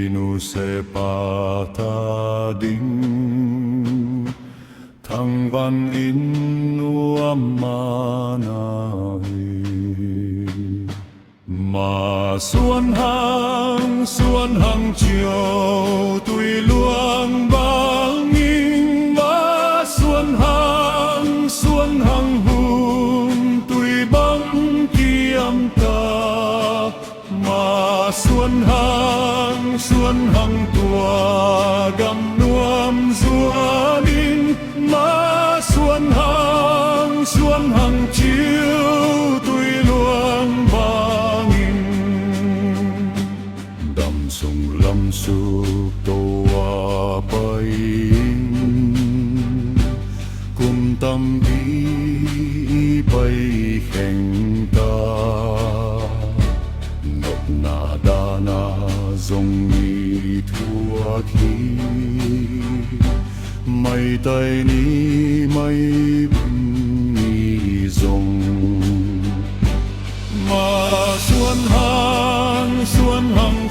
nu se pa ta ding thăng văn in nu amana mà xuân hang chiều tùy luang băng in mà xuân hang hùng tùy băng kiam ta mà xuân hang tua gam nuam dua ninh mà xuân hang chiều tùy luang băng sung lâm su tô a bay cùng tâm đi bay khen ta ngọc na đa na dòng mi thua thi mây tay ni mây ni dòng mà xuân hang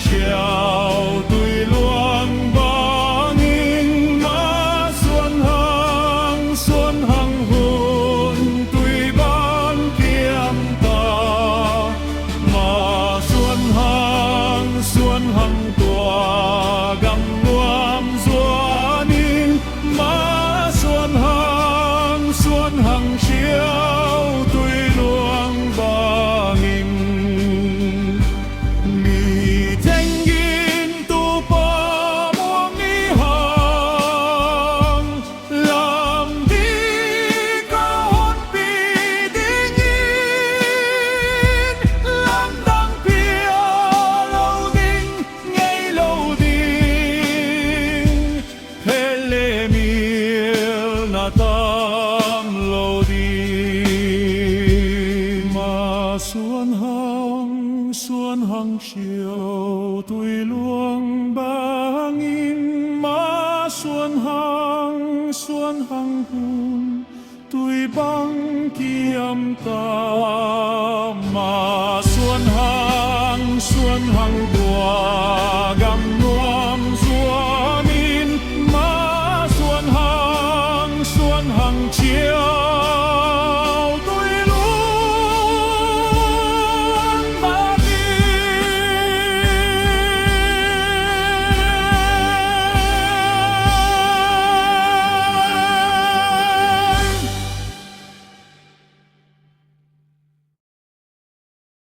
chiều tùy luang băng in mà xuân hang hồn tùy ban kiam ta mà xuân hang tua gam nuam dua ninh mà xuân hang chiều tùy luang băng in tam lâu đi mà xuân hang chiều tùy luang băng in mà xuân hang hùng tùy băng kiam ta mà